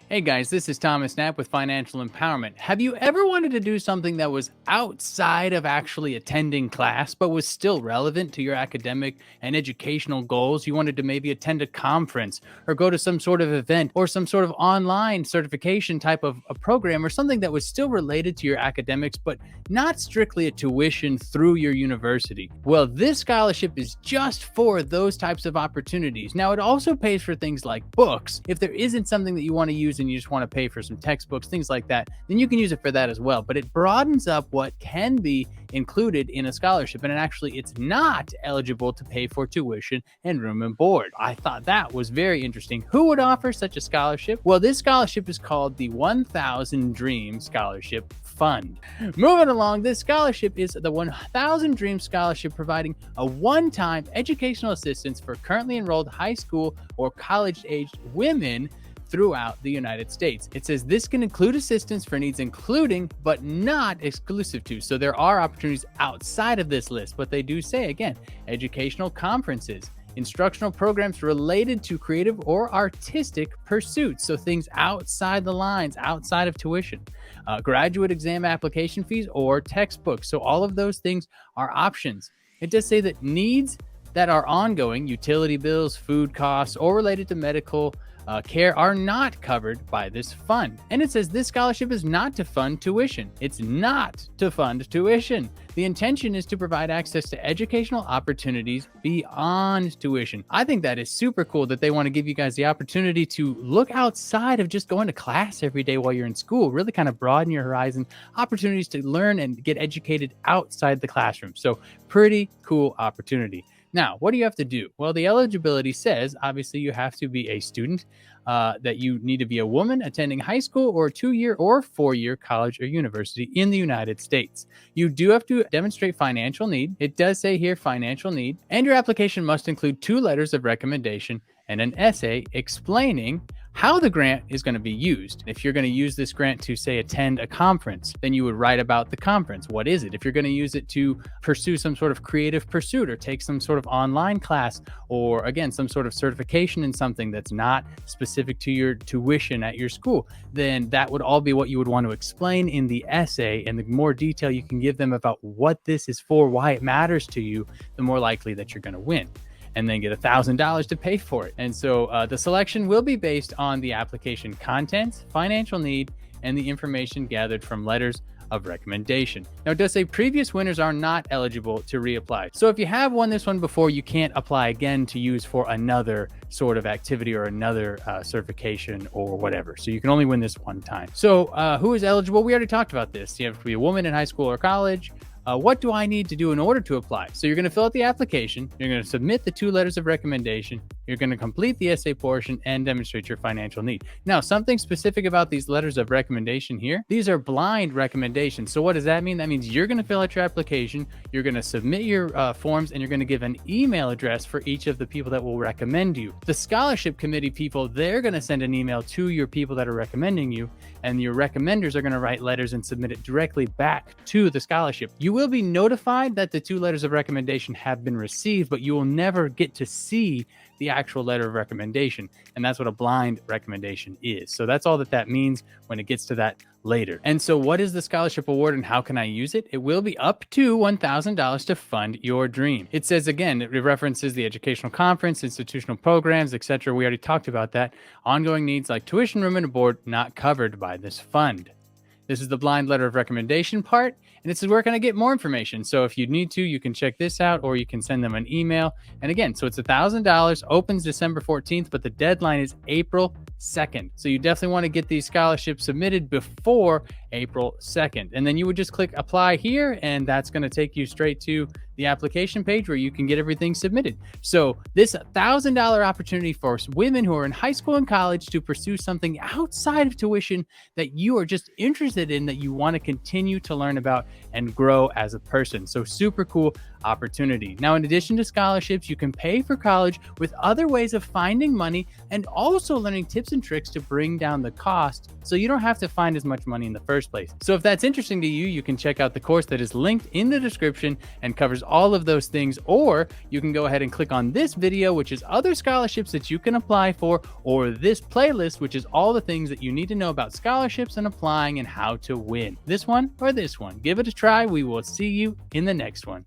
Hey guys, this is Thomas Knapp with Financial Empowerment. Have you ever wanted to do something that was outside of actually attending class, but was still relevant to your academic and educational goals? You wanted to maybe attend a conference or go to some sort of event or some sort of online certification type of a program or something that was still related to your academics, but not strictly a tuition through your university. Well, this scholarship is just for those types of opportunities. Now, it also pays for things like books. If there isn't something that you want to use and you just want to pay for some textbooks, things like that, then you can use it for that as well. But it broadens up what can be included in a scholarship. And it's not eligible to pay for tuition and room and board. I thought that was very interesting. Who would offer such a scholarship? Well, this scholarship is called the 1000 Dream Scholarship Fund. Moving along, this scholarship is the 1000 Dream Scholarship, providing a one-time educational assistance for currently enrolled high school or college-aged women throughout the United States. It says this can include assistance for needs including, but not exclusive to. So there are opportunities outside of this list, but they do say, again, educational conferences, instructional programs related to creative or artistic pursuits. So things outside the lines, outside of tuition, graduate exam application fees or textbooks. So all of those things are options. It does say that needs that are ongoing, utility bills, food costs, or related to medical care are not covered by this fund. And it says this scholarship is not to fund tuition. It's not to fund tuition. The intention is to provide access to educational opportunities beyond tuition. I think that is super cool that they want to give you guys the opportunity to look outside of just going to class every day while you're in school, really kind of broaden your horizon, opportunities to learn and get educated outside the classroom. So pretty cool opportunity. Now, what do you have to do? Well, the eligibility says, obviously, you have to be a student, that you need to be a woman attending high school or 2-year or 4-year college or university in the United States. You do have to demonstrate financial need. It does say here financial need, and your application must include 2 letters of recommendation and an essay explaining how the grant is going to be used. If you're going to use this grant to, say, attend a conference, then you would write about the conference. What is it? If you're going to use it to pursue some sort of creative pursuit or take some sort of online class, or again, some sort of certification in something that's not specific to your tuition at your school, then that would all be what you would want to explain in the essay. And the more detail you can give them about what this is for, why it matters to you, the more likely that you're going to win, and then get $1,000 to pay for it. And so the selection will be based on the application contents, financial need, and the information gathered from letters of recommendation. Now, it does say previous winners are not eligible to reapply. So if you have won this one before, you can't apply again to use for another sort of activity or another certification or whatever. So you can only win this one time. So who is eligible? We already talked about this. You have to be a woman in high school or college. What do I need to do in order to apply? So you're going to fill out the application. You're going to submit the 2 letters of recommendation. You're going to complete the essay portion and demonstrate your financial need. Now, something specific about these letters of recommendation here, these are blind recommendations. So what does that mean? That means you're going to fill out your application, you're going to submit your forms, and you're going to give an email address for each of the people that will recommend you. The scholarship committee people, they're going to send an email to your people that are recommending you, and your recommenders are going to write letters and submit it directly back to the scholarship. You will be notified that the 2 letters of recommendation have been received, but you will never get to see the actual letter of recommendation. And that's what a blind recommendation is. So that's all that means when it gets to that later. And so what is the scholarship award and how can I use it? It will be up to $1,000 to fund your dream. It says, again, it references the educational conference, institutional programs, etc. We already talked about that. Ongoing needs like tuition, room, and board not covered by this fund. This is the blind letter of recommendation part, and this is where can I get more information. So if you need to, you can check this out, or you can send them an email. And again, so it's $1,000, opens December 14th, but the deadline is April 2nd. So you definitely want to get these scholarships submitted before April 2nd. And then you would just click apply here, and that's going to take you straight to the application page where you can get everything submitted. So this $1,000 opportunity for women who are in high school and college to pursue something outside of tuition that you are just interested in, that you want to continue to learn about and grow as a person. So super cool opportunity. Now, in addition to scholarships, you can pay for college with other ways of finding money and also learning tips and tricks to bring down the cost, so you don't have to find as much money in the first first place. So if that's interesting to you, you can check out the course that is linked in the description and covers all of those things, or you can go ahead and click on this video, which is other scholarships that you can apply for, or this playlist, which is all the things that you need to know about scholarships and applying and how to win this one or this one. Give it a try. We will see you in the next one.